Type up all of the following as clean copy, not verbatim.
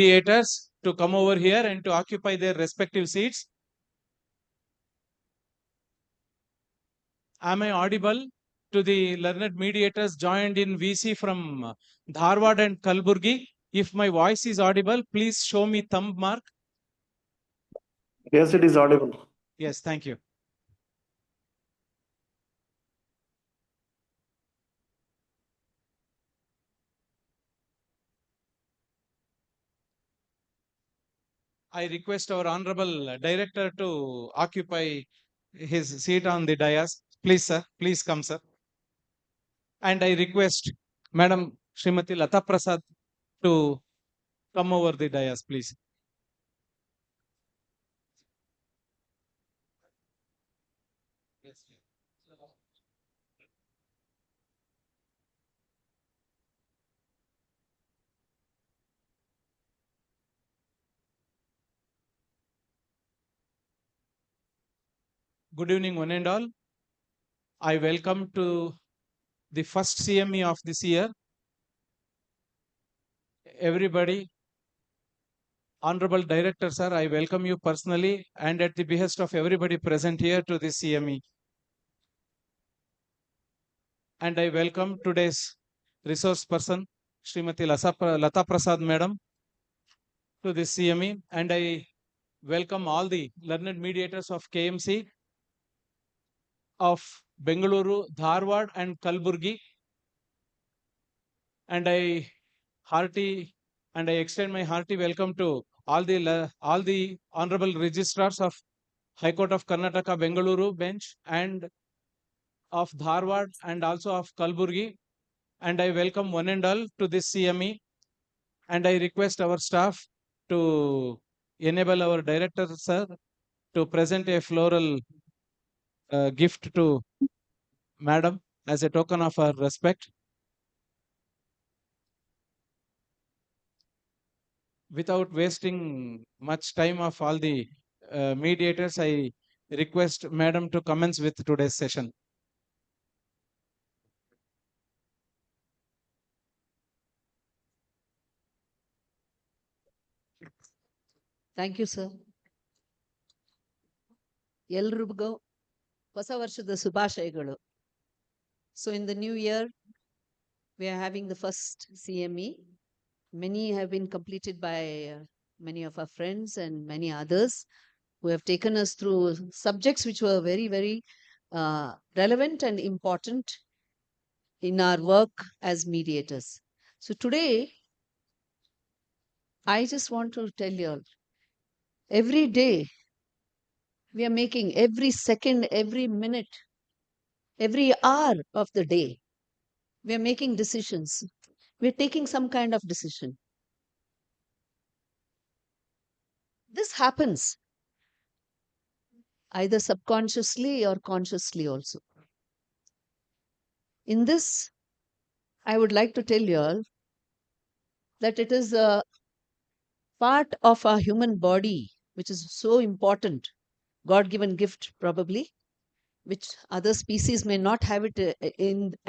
mediators to come over here and to occupy their respective seats. Am I audible to the learned mediators joined in VC from Dharwad and Kalburgi? If my voice is audible, please show me thumb mark. Yes, it is audible. Yes, thank you. I request our Honorable Director to occupy his seat on the dais. Please, sir. Please come, sir. And I request Madam Srimati Lata Prasad to come over the dais, please. Yes. Good evening, one and all. I welcome to the first CME of this year. Everybody, Honorable Director, sir, I welcome you personally and at the behest of everybody present here to this CME. And I welcome today's resource person, Srimati Lata Prasad Madam, to this CME. And I welcome all the learned mediators of KMC of Bengaluru, Dharwad and Kalburgi. And I extend my hearty welcome to all the honorable registrars of High Court of Karnataka Bengaluru bench and of Dharwad and also of Kalburgi. And I welcome one and all to this CME. And I request our staff to enable our director, sir, to present a floral gift to Madam as a token of our respect. Without wasting much time of all the mediators, I request Madam to commence with today's session. Thank you, sir. ಎಲ್ರಿಗೂ ಹೊಸ ವರ್ಷದ ಶುಭಾಶಯಗಳು. So in the new year, we are having the first CME. Many have been completed by many of our friends and many others who have taken us through subjects which were very, very relevant and important in our work as mediators. So today, I just want to tell you all, every day, we are making every second, every minute, every hour of the day, we are making decisions. We're taking some kind of decision. This happens either subconsciously or consciously also. In this, I would like to tell you all that it is a part of our human body which is so important, God-given gift probably, which other species may not have it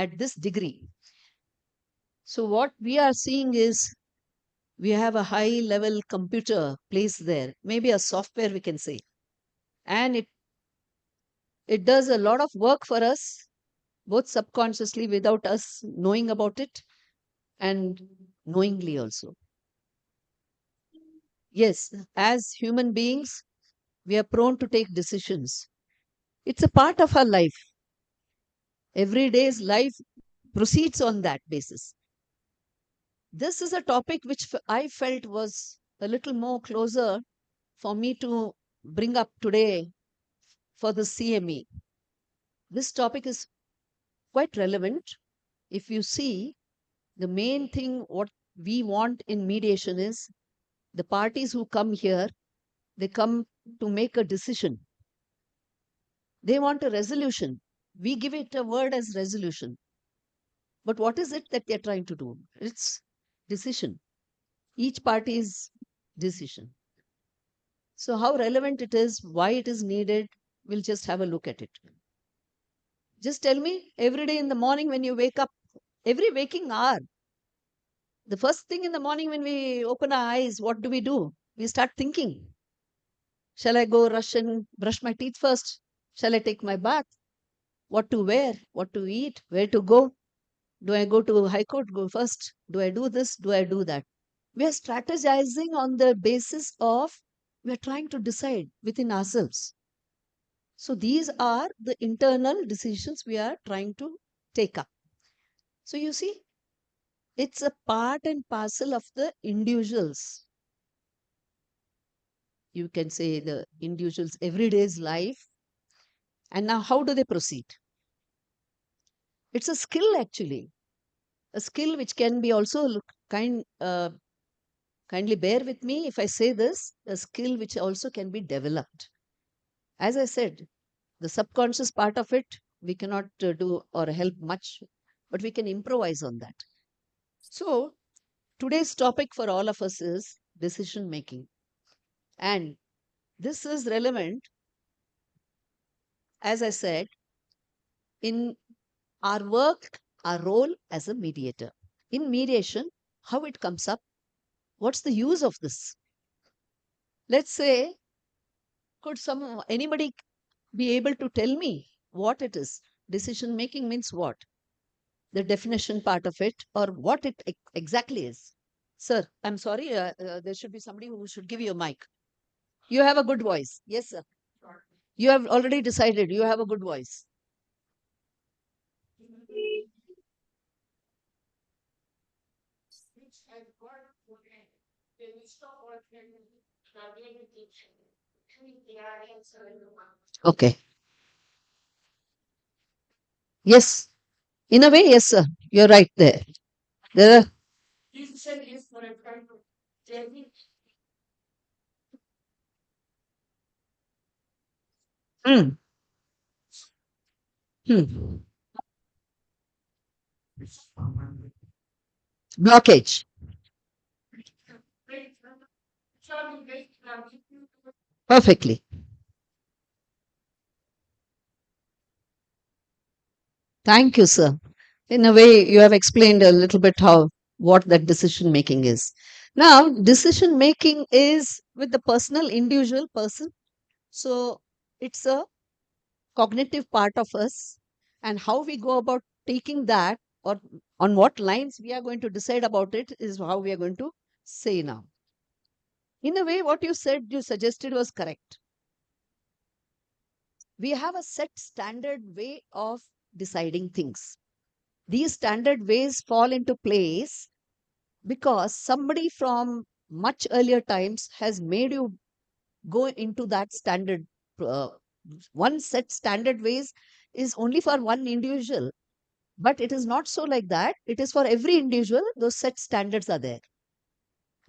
at this degree. So what we are seeing is we have a high-level computer placed there, maybe a software we can say, and it does a lot of work for us, both subconsciously without us knowing about it and knowingly also. Yes, as human beings, we are prone to take decisions. It's a part of our life. Every day's life proceeds on that basis. This is a topic which I felt was a little more closer for me to bring up today for the CME. This topic is quite relevant. If you see, the main thing what we want in mediation is the parties who come here, they come to make a decision. They want a resolution. We give it a word as resolution. But what is it that they're trying to do? It's decision. Each party's decision. So how relevant it is, why it is needed, we'll just have a look at it. Just tell me, every day in the morning when you wake up, every waking hour, The first thing in the morning when we open our eyes, what do? We start thinking. Shall I go rush and brush my teeth first? Shall I take my bath? What to wear? What to eat? Where to go? Do I go to High Court? Go first? Do I do this? Do I do that? We are strategizing on the basis of we are trying to decide within ourselves. So these are the internal decisions we are trying to take up. So you see, it's a part and parcel of the individuals. You can say the individual's everyday's life. And now, how do they proceed? It's a skill actually, a skill which can be also kindly bear with me if I say this, a skill which also can be developed. As I said, the subconscious part of it, we cannot do or help much, but we can improvise on that. So, today's topic for all of us is decision making. And this is relevant, as I said, in our work, our role as a mediator. In mediation, how it comes up, what's the use of this? Let's say, could anybody be able to tell me what it is? Decision making means what? The definition part of it, or what it exactly is. Sir, I'm sorry, there should be somebody who should give you a mic. You have a good voice. Yes, sir. You have already decided you have a good voice. Okay. Yes. In a way, yes, sir. You're right there. There are, hmm, hmm. Blockage. Perfectly. Thank you, sir. In a way, you have explained a little bit what that decision making is. Now, decision making is with the personal, individual person. So it's a cognitive part of us, and how we go about taking that, or on what lines we are going to decide about it, is how we are going to say now. In a way, what you suggested was correct. We have a set standard way of deciding things. These standard ways fall into place because somebody from much earlier times has made you go into that standard. uh, One set standard ways is only for one individual, but it is not so like that. It is for every individual. Those set standards are there,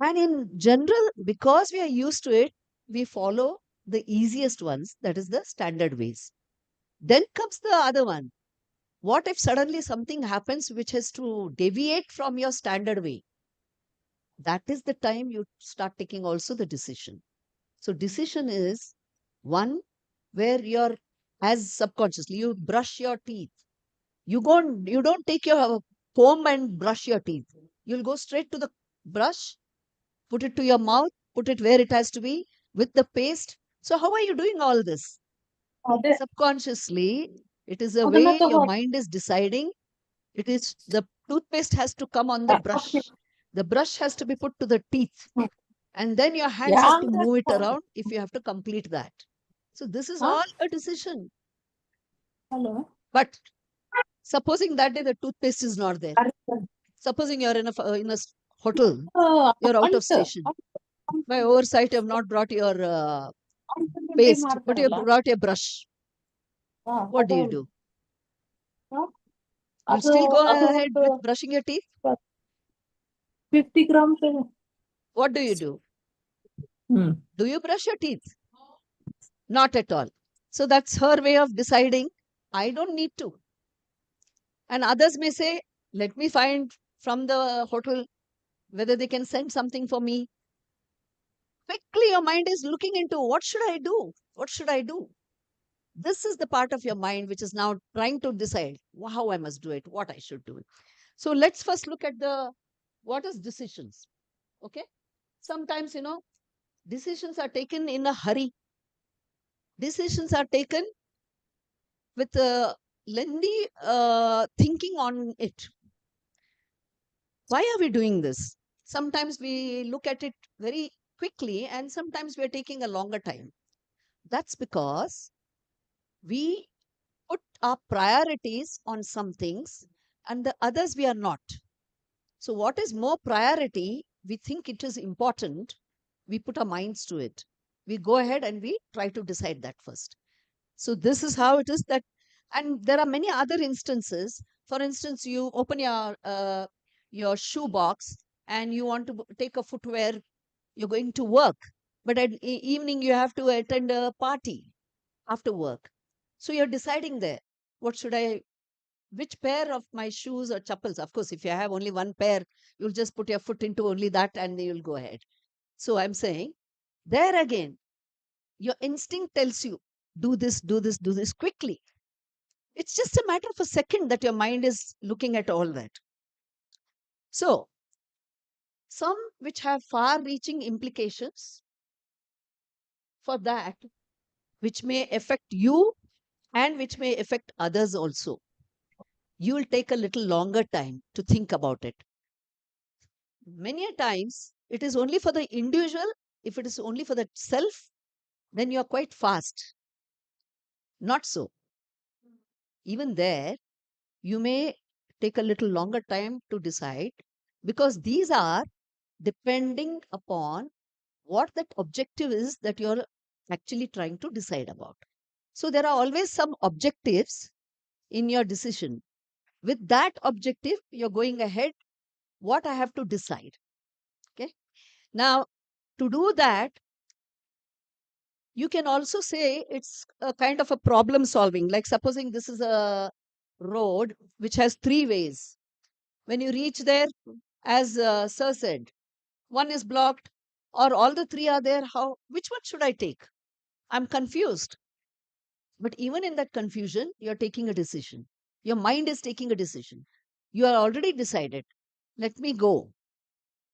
and in general, because we are used to it, we follow the easiest ones, that is the standard ways. Then comes the other one. What if suddenly something happens which has to deviate from your standard way? That is the time you start taking also the decision. So decision is one where you're, as subconsciously, you brush your teeth. You don't take your comb and brush your teeth. You'll go straight to the brush, put it to your mouth, put it where it has to be with the paste. So how are you doing all this? ಅದೇ Subconsciously, it is a ಅದನ್ನ way your ತಗೋ mind is deciding. It is the toothpaste has to come on the brush. The brush has to be put to the teeth. And then your hands have to ಯಾಂದ್ರೆ move it around if you have to complete that. So this is all a decision. Hello But supposing that day the toothpaste is not there. Supposing you're in a hotel, you're out of station. By oversight, you have not brought your paste, but you ಮಾಡ್ತಾರಲ್ಲ have brought a brush. What do ಅದೇ you do? ಹಾ, You'll ಅದು still go ಅದು ahead ಒಂದು with brushing your teeth? 50 grams What do you do? Hmm Do you brush your teeth? Not at all. So that's her way of deciding, I don't need to. And others may say, let me find from the hotel whether they can send something for me. Quickly, your mind is looking into what should I do? What should I do? This is the part of your mind which is now trying to decide how I must do it, what I should do. So let's first look at the What is decisions? Okay. Sometimes, decisions are taken in a hurry. Decisions are taken with a lengthy thinking on it. Why are we doing this? Sometimes we look at it very quickly, and sometimes we are taking a longer time. That's because we put our priorities on some things and the others we are not. So, what is more priority, we think it is important, we put our minds to it. We go ahead and we try to decide that first. So, this is how it is that, and there are many other instances. For instance, you open your shoe box and you want to take a footwear, you're going to work, but at evening you have to attend a party after work. So, you're deciding there, what should I which pair of my shoes or chappals? Of course, if you have only one pair, you'll just put your foot into only that and you'll go ahead. So I'm saying, there again, your instinct tells you, do this, do this, do this quickly. It's just a matter of a second that your mind is looking at all that. So, some which have far reaching implications for that, which may affect you and which may affect others also. You will take a little longer time to think about it. Many a times it is only for the individual. If it is only for the self, then you are quite fast. Not so. Even there, you may take a little longer time to decide, because these are depending upon what that objective is that you're actually trying to decide about. So there are always some objectives in your decision. With that objective, you're going ahead, what I have to decide. Okay. Now, to do that, you can also say it's a kind of a problem solving. Like supposing this is a road which has three ways. When you reach there, as Sir said, one is blocked or all the three are there. Which one should I take? I'm confused. But even in that confusion, you're taking a decision. Your mind is taking a decision. You are already decided. Let me go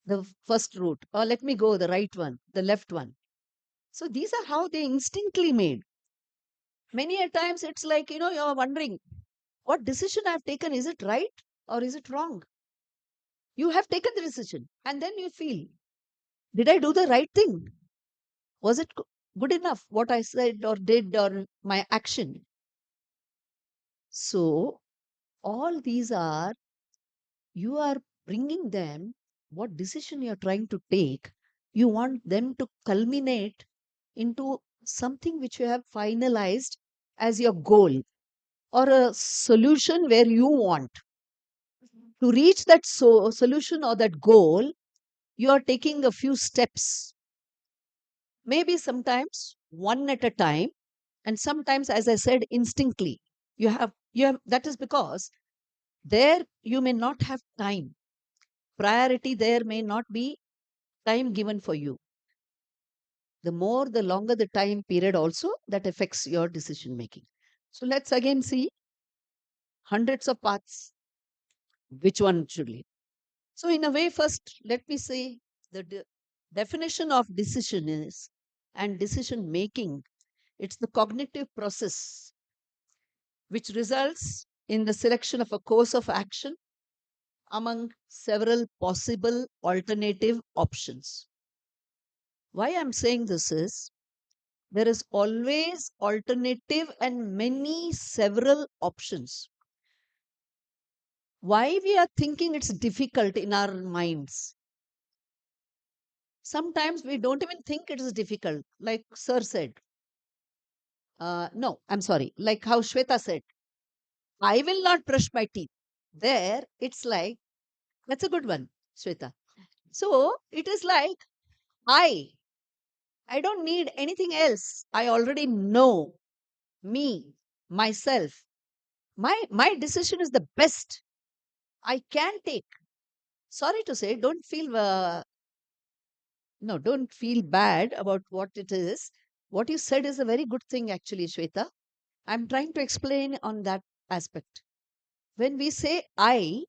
the first route, or let me go the right one, the left one. So these are how they instinctively made. Many a times it's like, you're wondering, what decision I've taken, is it right or is it wrong? You have taken the decision and then you feel, did I do the right thing? Was it good enough what I said or did, or my action? So all these are, you are bringing them, what decision you're trying to take, you want them to culminate into something which you have finalized as your goal, or a solution where you want to reach that solution or that goal. You are taking a few steps, maybe sometimes one at a time, and sometimes, as I said, instinctively. You have that is because there you may not have time. Priority there may not be time given for you. The more, the longer the time period also, that affects your decision making. So let's again see hundreds of paths. Which one should lead? So, in a way, first, let me say the definition of decision is, and decision making, it's the cognitive process which results in the selection of a course of action among several possible alternative options. Why I'm saying this is, there is always alternative and many several options. Why we are thinking it's difficult in our minds? Sometimes we don't even think it is difficult. Like Sir said, no, I'm sorry, like how Shweta said, I will not brush my teeth. There, it's like, that's a good one, Shweta. So it is like, I, I don't need anything else. I already know me, myself. My decision is the best I can take. Sorry to say, don't feel bad about what it is. What you said is a very good thing, actually, Shweta. I'm trying to explain on that aspect. When we say I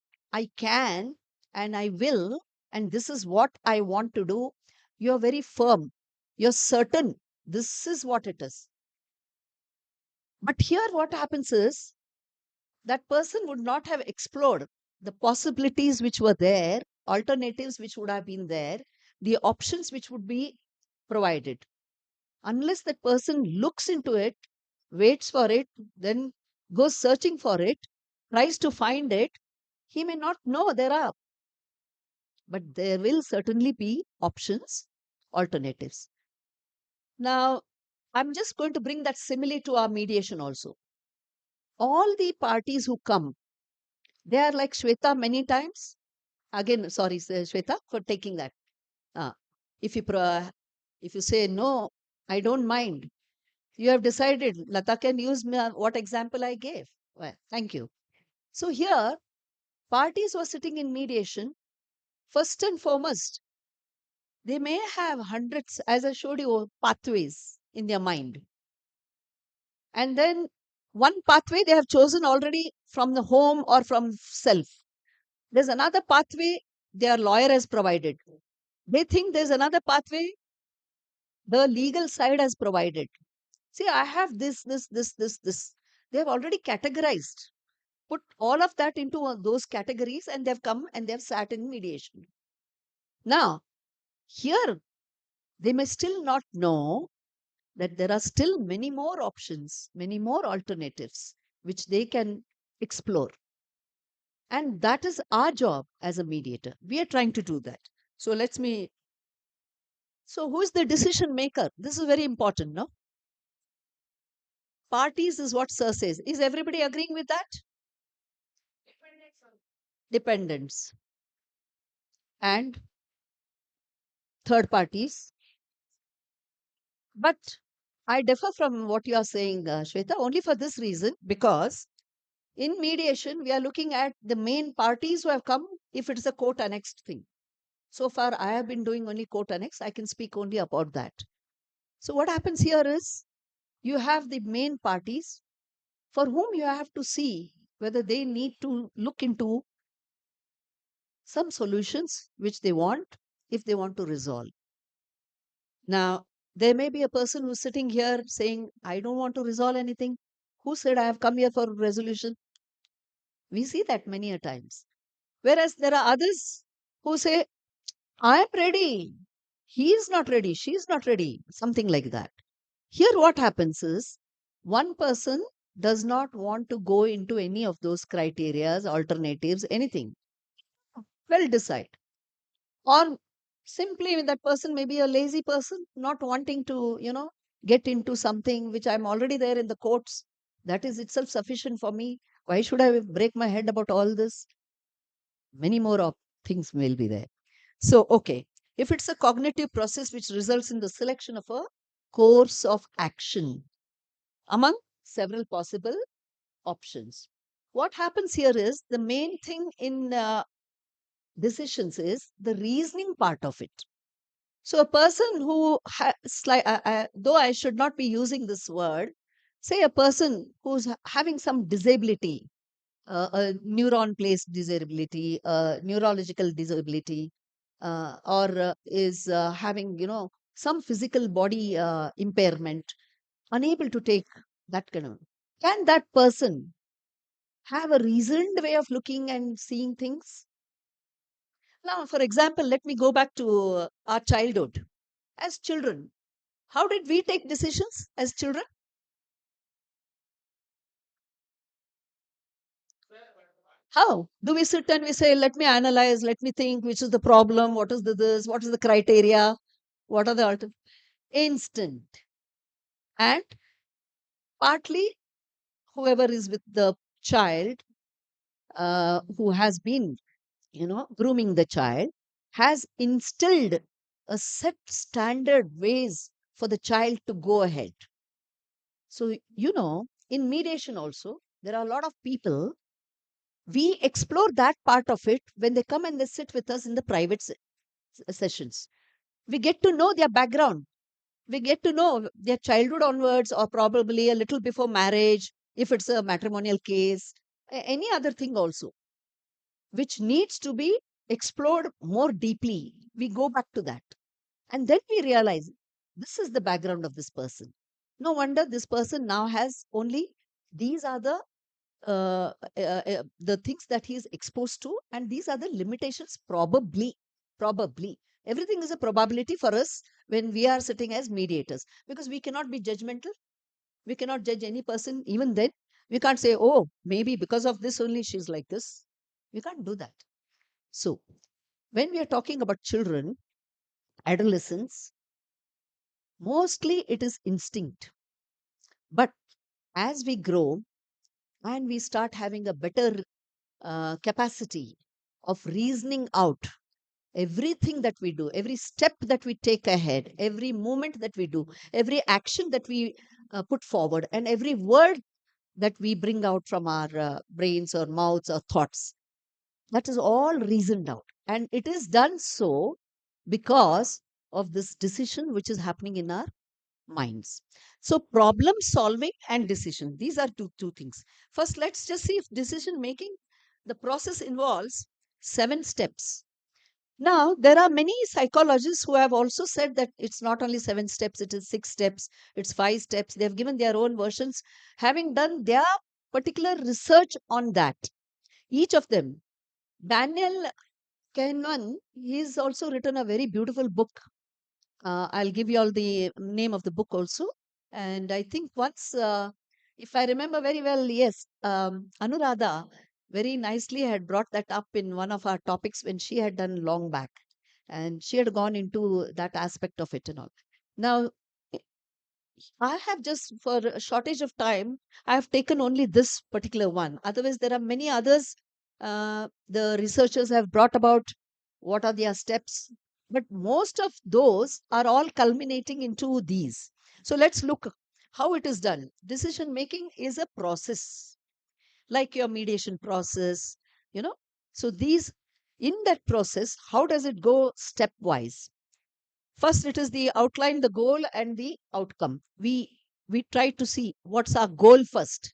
can and I will, and this is what I want to do, you're very firm. You're certain this is what it is. But here, what happens is that person would not have explored the possibilities which were there, alternatives which would have been there, the options which would be provided. Unless that person looks into it, waits for it, then goes searching for it, tries to find it, he may not know there are. But there will certainly be options, alternatives. Now, I'm just going to bring that simile to our mediation also. All the parties who come, they are like Shweta many times. Again, sorry, Shweta, for taking that. Uh, if you say no, I don't mind. You have decided. Lata can use what example I gave. Well, thank you. So here, parties who are sitting in mediation, first and foremost, they may have hundreds, as I showed you, pathways in their mind. And then one pathway they have chosen already from the home or from self. There's another pathway their lawyer has provided. They think there's another pathway the legal side has provided. See, I have this. They have already categorized, put all of that into those categories, and they've come and they've sat in mediation. Now, here, they may still not know that there are still many more options, many more alternatives which they can explore. And that is our job as a mediator. We are trying to do that. So so who is the decision maker? This is very important, no? Parties is what Sir says. Is everybody agreeing with that? Dependents and third parties. But I differ from what you are saying, Shweta, only for this reason, because in mediation, we are looking at the main parties who have come if it is a court annexed thing. So far, I have been doing only court annex. I can speak only about that. So what happens here is you have the main parties for whom you have to see whether they need to look into some solutions which they want if they want to resolve. Now, there may be a person who's sitting here saying, I don't want to resolve anything. Who said I have come here for resolution? We see that many a times. Whereas there are others who say, I am ready. He is not ready. She is not ready. Something like that. Here, what happens is one person does not want to go into any of those criterias, alternatives, anything. Well, decide. Or simply that person may be a lazy person, not wanting to, get into something which I'm already there in the courts. That is itself sufficient for me. Why should I break my head about all this? Many more things will be there. So, okay, if it's a cognitive process which results in the selection of a course of action among several possible options, what happens here is the main thing in decisions is the reasoning part of it. So, a person who though I should not be using this word, say a person who's having some disability, a neuron placed disability, a neurological disability, or is having, some physical body impairment, unable to take that kind of. Can that person have a reasoned way of looking and seeing things? Now, for example, let me go back to our childhood. As children, how did we take decisions as children? How do we sit and we say, let me analyze, let me think, which is the problem, what is the this, what is the criteria, what are the instant. And partly, whoever is with the child, who has been, grooming the child, has instilled a set standard ways for the child to go ahead. So, in mediation also, there are a lot of people, we explore that part of it when they come and they sit with us in the private sessions. We get to know their background. We get to know their childhood onwards, or probably a little before marriage, if it's a matrimonial case, any other thing also, which needs to be explored more deeply, we go back to that. And then we realize this is the background of this person. No wonder this person now has only these are the things that he is exposed to, and these are the limitations. Probably everything is a probability for us when we are sitting as mediators, because we cannot be judgmental. We cannot judge any person. Even then, we can't say, oh, maybe because of this only she's like this. We can't do that. So when we are talking about children, adolescents, mostly it is instinct. But as we grow and we start having a better capacity of reasoning out everything that we do, every step that we take ahead, every movement that we do, every action that we put forward, and every word that we bring out from our brains or mouths or thoughts, that is all reasoned out. And it is done so because of this decision which is happening in our minds. So problem solving and decision, these are two things. First, let's just see if decision making, the process involves 7 steps. Now, there are many psychologists who have also said that it's not only 7 steps, it is 6 steps, it's 5 steps. They have given their own versions, having done their particular research on that. Each of them. Daniel Kahneman, he's also written a very beautiful book. I'll give you all the name of the book also. And I think once, if I remember very well, yes, Anuradha very nicely had brought that up in one of our topics when she had done long back. And she had gone into that aspect of it and all. Now, I have just, for a shortage of time, I have taken only this particular one. Otherwise, there are many others. The researchers have brought about what are their steps, but most of those are all culminating into these. So let's look how it is done. Decision making is a process, like your mediation process, you know. So these, in that process, how does it go stepwise? First, it is the outline, the goal, and the outcome. We try to see what's our goal first.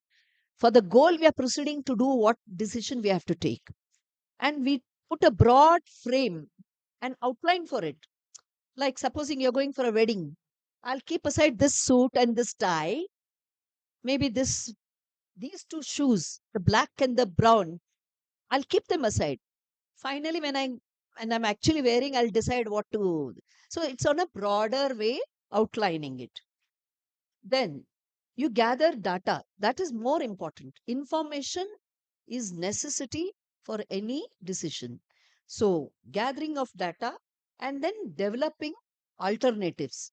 For the goal, we are proceeding to do what decision we have to take, and we put a broad frame and outline for it. Like supposing you're going for a wedding, I'll keep aside this suit and this tie, maybe these 2 shoes, the black and the brown. I'll keep them aside. Finally, when I'm actually wearing, I'll decide what to. So it's on a broader way outlining it. Then you gather data. That is more important. Information is necessity for any decision. So gathering of data and then developing alternatives.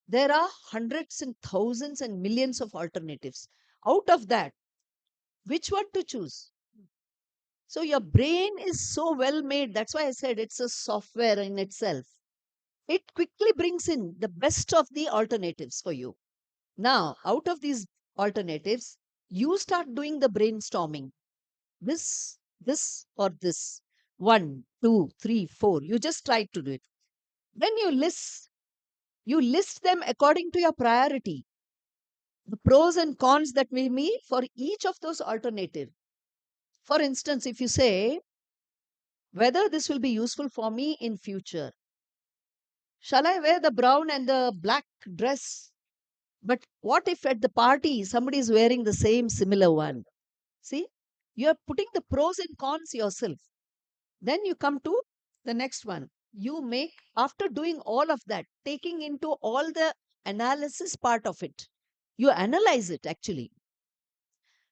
There are hundreds and thousands and millions of alternatives. Out of that, which one to choose? So your brain is so well made. That's why I said it's a software in itself. It quickly brings in the best of the alternatives for you. Now, out of these alternatives, you start doing the brainstorming. This, or this. 1, 2, 3, 4. You just try to do it. Then you list them according to your priority. The pros and cons that may be for each of those alternatives. For instance, if you say, whether this will be useful for me in future. Shall I wear the brown and the black dress? But what if at the party somebody is wearing the same similar one? See, you are putting the pros and cons yourself. Then you come to the next one. You make, after doing all of that, taking into all the analysis part of it, you analyze it actually.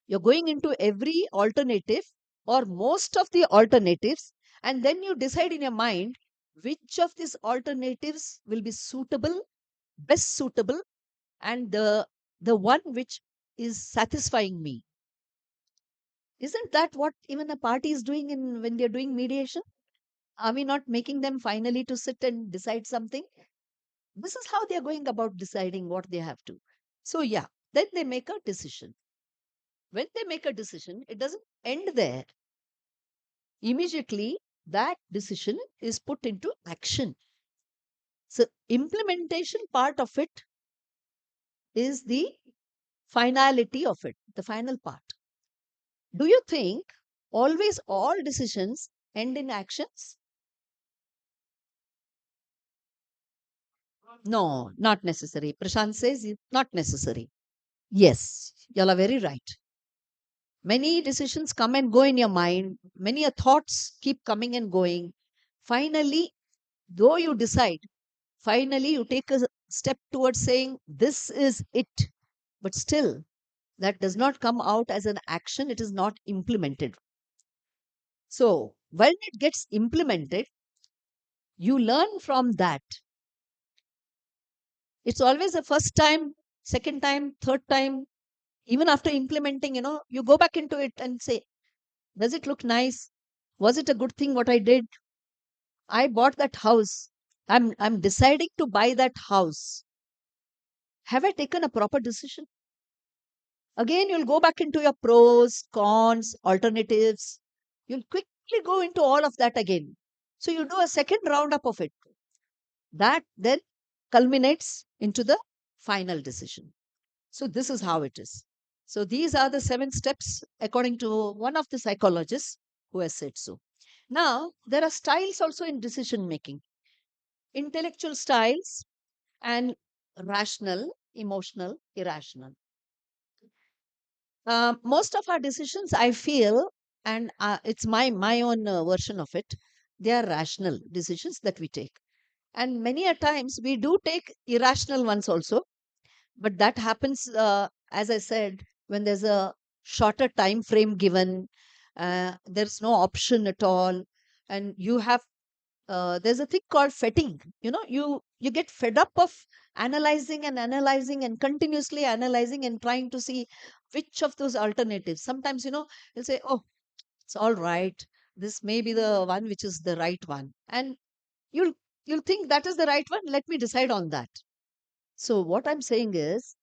You're going into every alternative or most of the alternatives, and then you decide in your mind which of these alternatives will be suitable, best suitable, and the one which is satisfying me. Isn't that what even a party is doing in when they're doing mediation? Are we not making them finally to sit and decide something? This is how they're going about deciding what they have to. So yeah, then they make a decision. When they make a decision, it doesn't end there. Immediately that decision is put into action. So implementation part of it is the finality of it, the final part. Do you think always all decisions end in actions? No, not necessary. Prashant says it's not necessary. Yes, you all are very right. Many decisions come and go in your mind. Many thoughts keep coming and going. Finally, though you decide, finally you take a step towards saying, this is it. But still, that does not come out as an action. It is not implemented. So, when it gets implemented, you learn from that. It's always the first time, second time, third time. Even after implementing, you go back into it and say, does it look nice? Was it a good thing what I did? I bought that house. I'm deciding to buy that house. Have I taken a proper decision? Again, you'll go back into your pros, cons, alternatives. You'll quickly go into all of that again. So you do a second roundup of it. That then culminates into the final decision. So this is how it is. So these are the 7 steps according to one of the psychologists who has said so. Now, there are styles also in decision making. Intellectual styles and rational, emotional, irrational. Most of our decisions, I feel, and it's my own version of it, they are rational decisions that we take. And many a times we do take irrational ones also, but that happens, as I said, when there's a shorter time frame given, there's no option at all, and you have there's a thing called fatigue. You get fed up of analyzing and continuously analyzing and trying to see which of those alternatives. Sometimes you'll say, oh, it's all right, this may be the one which is the right one, and you'll you'll think that is the right one, let me decide on that. So what I'm saying is,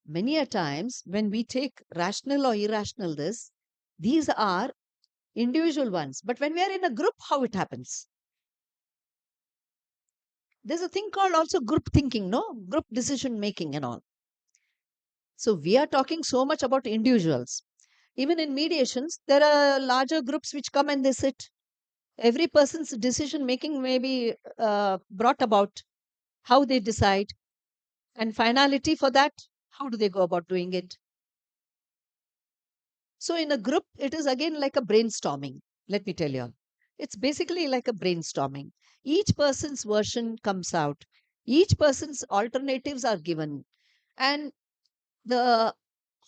many a times when we take rational or irrational these are individual ones, but when we are in a group, how it happens? There's a thing called also group thinking, no? Group decision making and all. So we are talking so much about individuals. Even in mediations, there are larger groups which come and they sit. Every person's decision making may be brought about how they decide, and finality for that, how do they go about doing it? So in a group, it is again like a brainstorming. Let me tell you. It's basically like a brainstorming. Each person's version comes out. Each person's alternatives are given. And the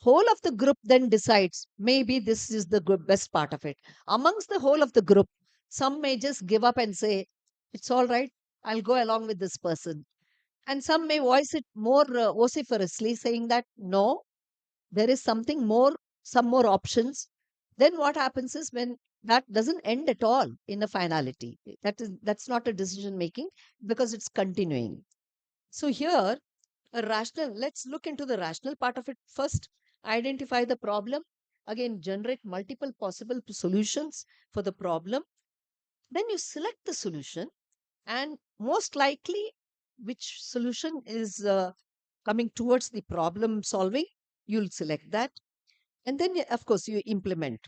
whole of the group then decides, maybe this is the best part of it. Amongst the whole of the group, some may just give up and say, it's all right, I'll go along with this person. And some may voice it more vociferously, saying that no, there is something more, some more options. Then what happens is, when that doesn't end at all in a finality, that's not a decision making, because it's continuing. So here, a rational, let's look into the rational part of it first. Identify the problem, again generate multiple possible solutions for the problem, then you select the solution, and most likely which solution is coming towards the problem solving, you'll select that, and then of course you implement,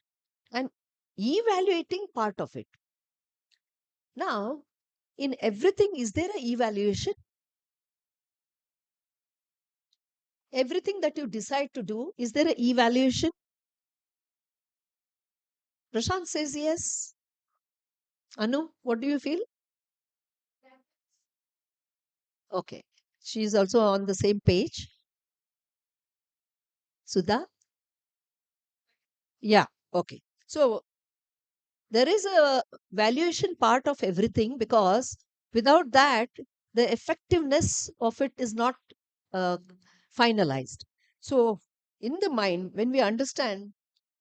and evaluating part of it. Now, in everything, is there a evaluation? Everything that you decide to do, is there a evaluation? Prashant says yes. Anu, what do you feel? Okay, she is also on the same page. Sudha? Yeah, okay. So there is a valuation part of everything, because without that, the effectiveness of it is not uh, finalized. So, in the mind, when we understand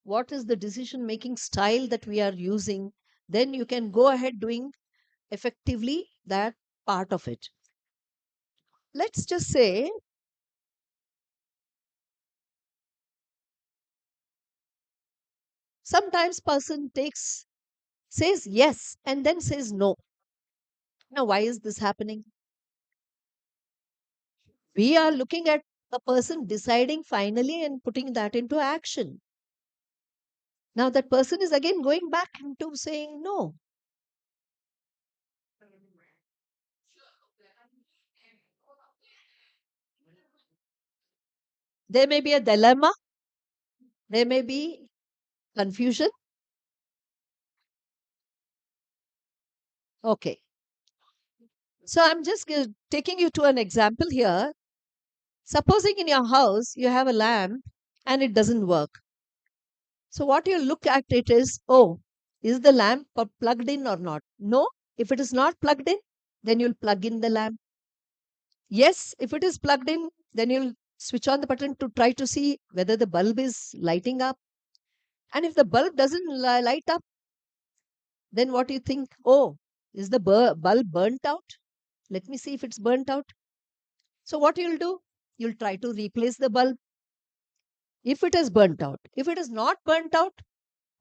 what is the decision making style that we are using, then you can go ahead doing effectively that part of it. Let's just say, sometimes person says yes and then says no. Now, why is this happening? We are looking at a person deciding finally and putting that into action. Now, that person is again going back into saying no. There may be a dilemma. There may be confusion. Okay. So I'm just taking you to an example here. Supposing in your house you have a lamp and it doesn't work. So what you look at it is, oh, is the lamp plugged in or not? No. If it is not plugged in, then you'll plug in the lamp. Yes, if it is plugged in, then you'll switch on the button to try to see whether the bulb is lighting up. And if the bulb doesn't light up, then what do you think? Oh, is the bulb burnt out? Let me see if it's burnt out. So what you'll do? You'll try to replace the bulb if it is burnt out. If it is not burnt out,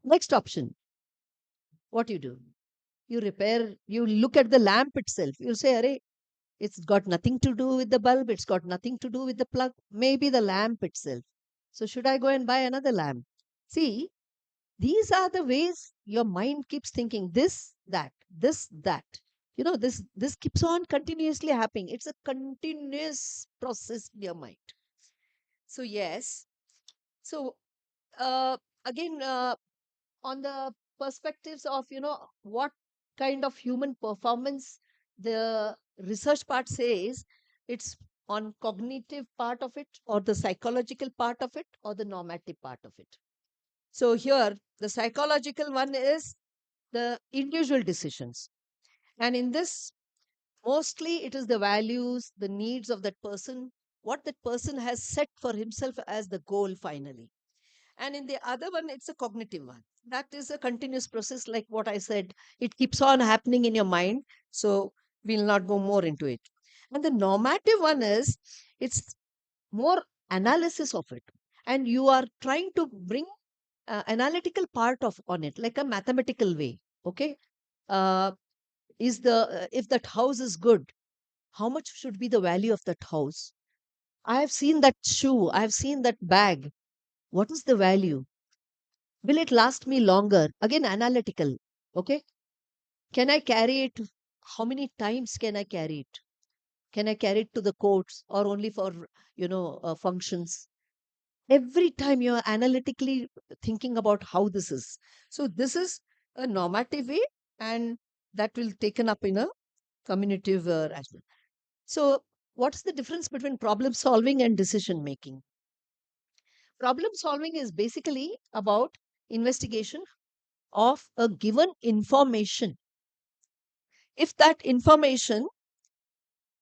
next option, what you do? You repair, you look at the lamp itself. You'll say, Array, it's got nothing to do with the bulb. It's got nothing to do with the plug. Maybe the lamp itself. So should I go and buy another lamp? See, these are the ways your mind keeps thinking this, that, this, that. You know, this keeps on continuously happening. It's a continuous process in your mind. So yes. So again, on the perspectives of what kind of human performance, the research part says it's on cognitive part of it, or the psychological part of it, or the normative part of it. So here the psychological one is the individual decisions, and in this mostly it is the values, the needs of that person, what that person has set for himself as the goal finally. And in the other one, it's a cognitive one. That is a continuous process, like what I said. It keeps on happening in your mind. So we'll not go more into it. And the normative one is, it's more analysis of it. And you are trying to bring analytical part of on it, like a mathematical way. Okay. Uh, if that house is good, how much should be the value of that house? I have seen that shoe. I have seen that bag. What is the value? Will it last me longer? Again, analytical. Okay. Can I carry it? How many times can I carry it? Can I carry it to the courts or only for, functions? Every time you're analytically thinking about how this is. So this is a normative way, and that will taken up in a communicative rational. So what's the difference between problem solving and decision making? Problem solving is basically about investigation of a given information. If that information,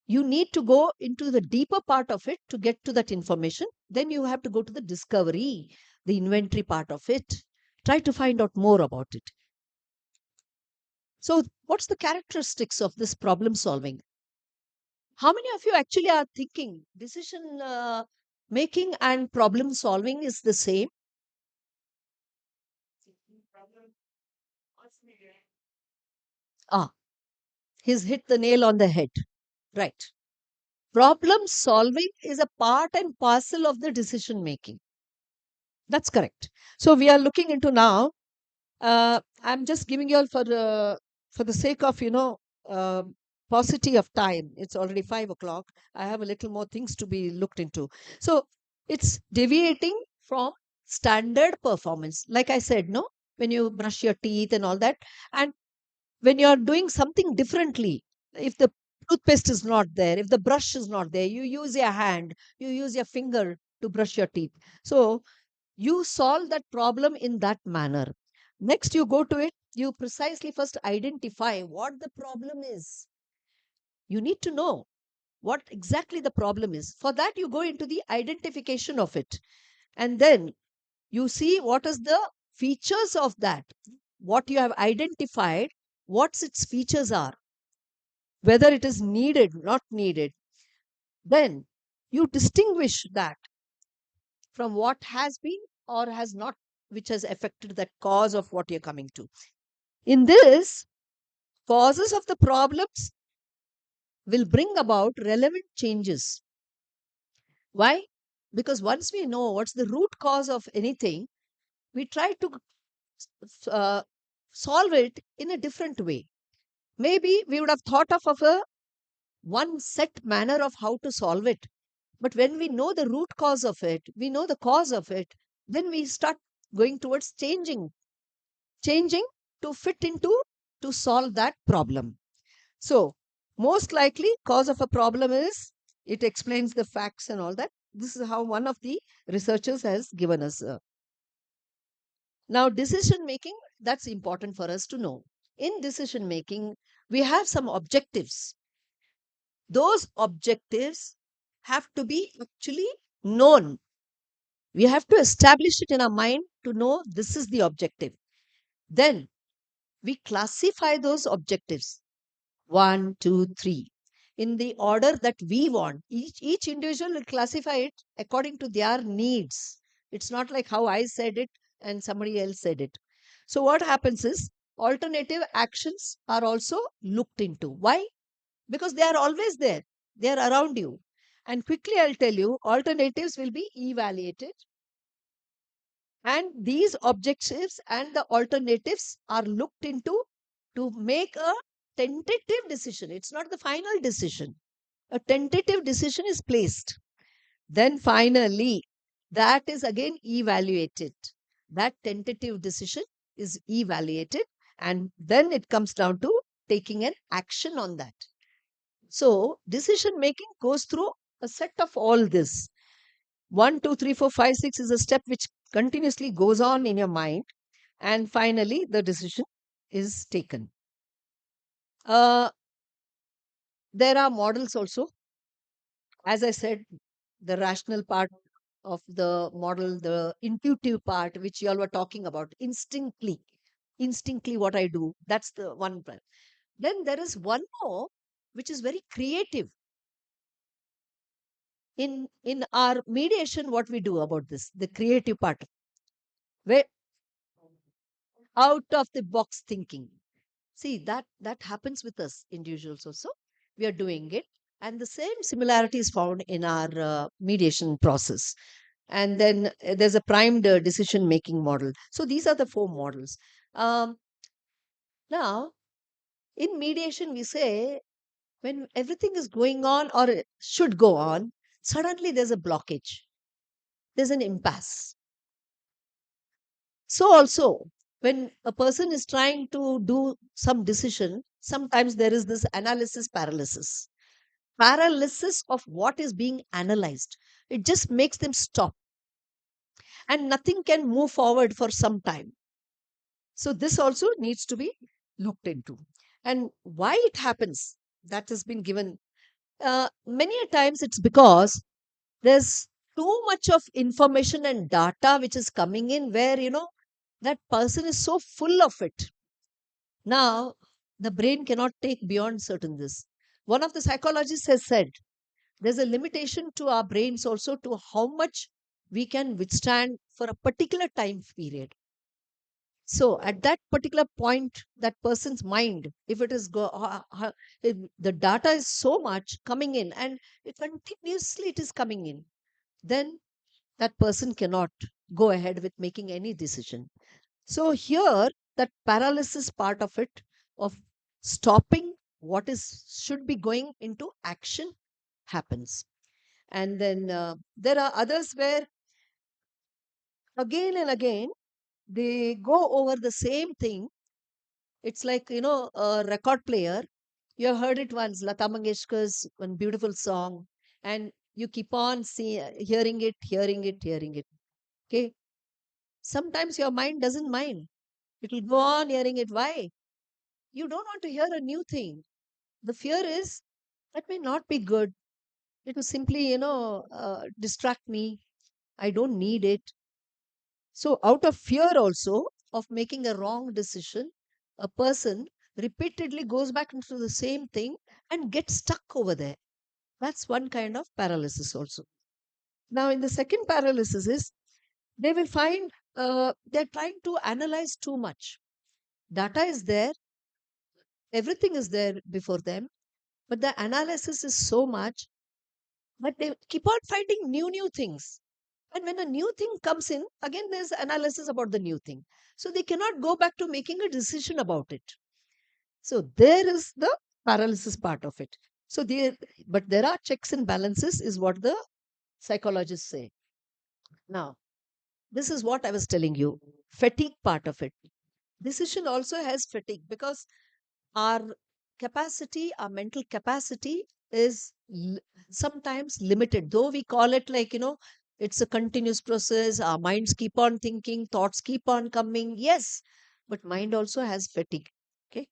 you need to go into the deeper part of it to get to that information, then you have to go to the discovery, the inventory part of it. Try to find out more about it. So, what's the characteristics of this problem solving? How many of you actually are thinking decision making and problem solving is the same? Ah, he's hit the nail on the head. Right. Problem solving is a part and parcel of the decision making. That's correct. So we are looking into now. I'm just giving you all for the sake of uh, paucity of time. It's already 5 o'clock. I have a little more things to be looked into. So it's deviating from standard performance. Like I said, no, when you brush your teeth and all that, and when you're doing something differently, if the toothpaste is not there, if the brush is not there, you use your hand, you use your finger to brush your teeth. So you solve that problem in that manner. Next, you go to it, you precisely first identify what the problem is. You need to know what exactly the problem is. For that, you go into the identification of it. And then you see what is the features of that, what you have identified, what its features are, whether it is needed, not needed. Then you distinguish that from what has been or has not, which has affected that cause of what you're coming to. In this, causes of the problems will bring about relevant changes. Why? Because once we know what's the root cause of anything, we try to uh, solve it in a different way. Maybe we would have thought of a one set manner of how to solve it. But when we know the root cause of it, we know the cause of it, then we start going towards changing to fit into to solve that problem. So, most likely, cause of a problem is it explains the facts and all that. This is how one of the researchers has given us. Now, decision making, that's important for us to know. In decision making, we have some objectives. Those objectives have to be actually known. We have to establish it in our mind to know this is the objective. Then we classify those objectives 1, 2, 3 in the order that we want. Each individual will classify it according to their needs. It's not like how I said it and somebody else said it. So, what happens is alternative actions are also looked into. Why? Because they are always there, they are around you. And quickly, I'll tell you, alternatives will be evaluated, and these objectives and the alternatives are looked into to make a tentative decision. It's not the final decision. A tentative decision is placed. Then finally, that is again evaluated. That tentative decision is evaluated, and then it comes down to taking an action on that. So, decision making goes through a set of all this. 1, 2, 3, 4, 5, 6 is a step which continuously goes on in your mind, and finally, the decision is taken. There are models also. As I said, the rational part of the model, the intuitive part, which you all were talking about, instinctively what I do, that's the one part. Then there is one more, which is very creative. In our mediation, what we do about this, the creative part, where out of the box thinking. See, that happens with us individuals also. We are doing it, and the same similarity is found in our mediation process. And then there's a primed decision making model. So these are the four models. Now, in mediation, we say when everything is going on or it should go on, suddenly there's a blockage, there's an impasse. So, also, when a person is trying to do some decision, sometimes there is this analysis paralysis of what is being analyzed. It just makes them stop, and nothing can move forward for some time. So, this also needs to be looked into. And why it happens, that has been given. Many a times it's because there's too much of information and data which is coming in, where that person is so full of it. Now the brain cannot take beyond certain this. One of the psychologists has said there's a limitation to our brains also, to how much we can withstand for a particular time period. So at that particular point, that person's mind, if it is if the data is so much coming in and continuously it is coming in, then that person cannot go ahead with making any decision. So here, that paralysis part of it, of stopping what is should be going into action, happens. And then there are others where again and again they go over the same thing. It's like, a record player. You have heard it once, Lata Mangeshkar's one beautiful song, and you keep on hearing it, hearing it, hearing it. Okay. Sometimes your mind doesn't mind. It will go on hearing it. Why? You don't want to hear a new thing. The fear is that may not be good. It will simply, distract me. I don't need it. So, out of fear also of making a wrong decision, a person repeatedly goes back into the same thing and gets stuck over there. That's one kind of paralysis also. Now, in the second paralysis is they will find they're trying to analyze too much. Data is there, everything is there before them, but the analysis is so much that they keep on finding new things. And when a new thing comes in, again there's analysis about the new thing. So they cannot go back to making a decision about it. So there is the paralysis part of it. So there, but there are checks and balances, is what the psychologists say. Now, this is what I was telling you, fatigue part of it. Decision also has fatigue because our capacity, our mental capacity is sometimes limited, though we call it like, it's a continuous process. Our minds keep on thinking, thoughts keep on coming. Yes, but mind also has fatigue. Okay.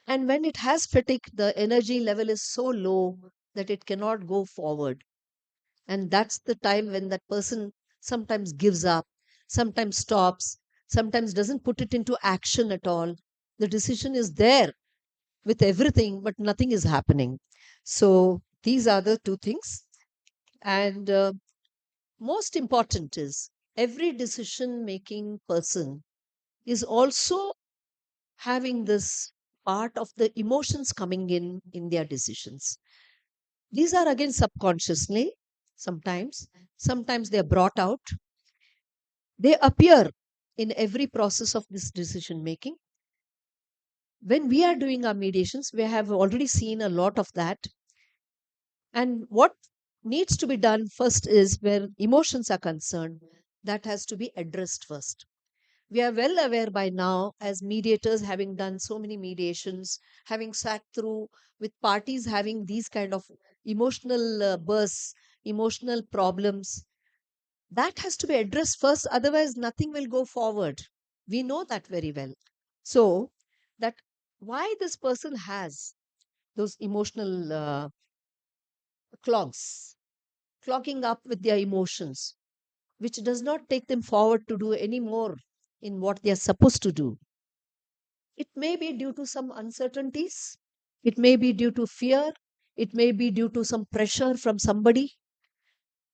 And when it has fatigue, the energy level is so low that it cannot go forward. And that's the time when that person sometimes gives up, sometimes stops, sometimes doesn't put it into action at all. The decision is there with everything, but nothing is happening. So these are the two things. And most important is every decision making person is also having this part of the emotions coming in their decisions. These are again subconsciously, sometimes they are brought out, they appear in every process of this decision making. When we are doing our mediations, we have already seen a lot of that. And what needs to be done first is where emotions are concerned, that has to be addressed first. We are well aware by now, as mediators, having done so many mediations, having sat through with parties having these kind of emotional bursts, emotional problems, that has to be addressed first. Otherwise, nothing will go forward. We know that very well. So, that why this person has those emotional clogs, clogging up with their emotions, which does not take them forward to do any more in what they are supposed to do. It may be due to some uncertainties, it may be due to fear, it may be due to some pressure from somebody,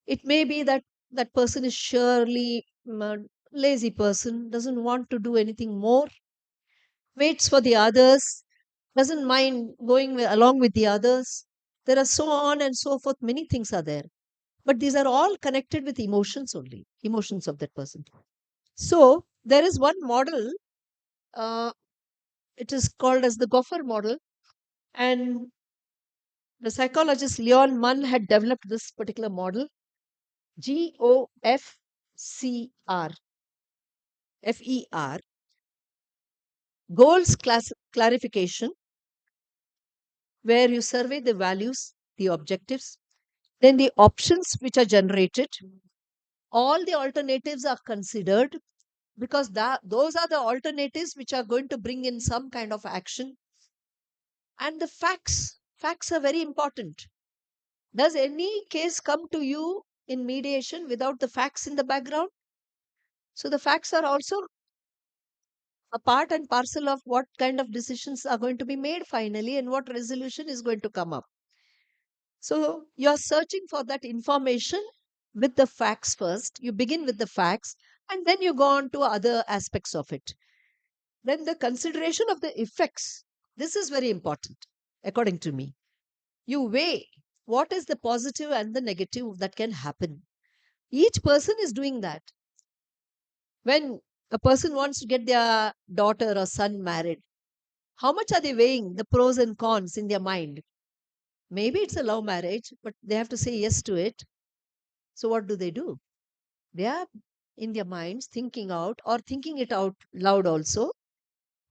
it may be that that person is surely lazy person, doesn't want to do anything more, waits for the others, doesn't mind going along with the others. There are so on and so forth, many things are there. But these are all connected with emotions only, emotions of that person. So there is one model, uh, it is called as the Gopher model. And the psychologist Leon Munn had developed this particular model, GOFCR, FER, goals clarification, where you survey the values, the objectives, then the options which are generated. All the alternatives are considered because those are the alternatives which are going to bring in some kind of action. And the facts are very important. Does any case come to you in mediation without the facts in the background? So the facts are also a part and parcel of what kind of decisions are going to be made finally and what resolution is going to come up. So you're searching for that information with the facts first. You begin with the facts and then you go on to other aspects of it. Then the consideration of the effects. This is very important, according to me. You weigh what is the positive and the negative that can happen. Each person is doing that. When a person wants to get their daughter or son married, how much are they weighing the pros and cons in their mind? Maybe it's a love marriage, but they have to say yes to it. So what do? They are in their minds thinking out or thinking it out loud also.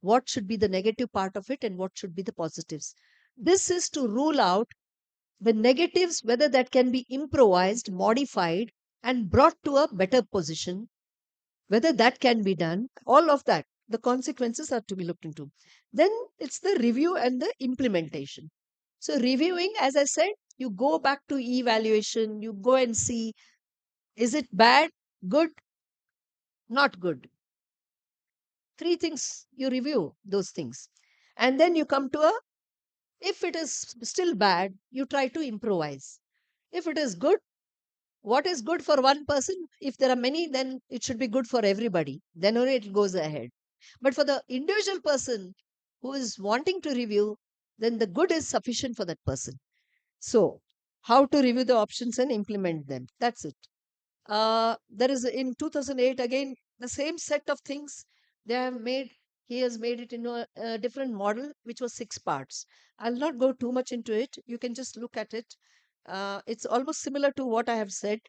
What should be the negative part of it and what should be the positives? This is to rule out the negatives, whether that can be improvised, modified, and brought to a better position, whether that can be done. All of that, the consequences are to be looked into. Then it's the review and the implementation. So, reviewing, as I said, you go back to evaluation, you go and see, is it bad, good, not good? Three things, you review those things. And then you come to a, if it is still bad, you try to improvise. If it is good, what is good for one person, if there are many, then it should be good for everybody, then only it goes ahead. But for the individual person who is wanting to review, then the good is sufficient for that person. So how to review the options and implement them, that's it. There is in 2008 again the same set of things they have made. He has made it in a different model which was 6 parts. I'll not go too much into it, you can just look at it. It's almost similar to what I have said.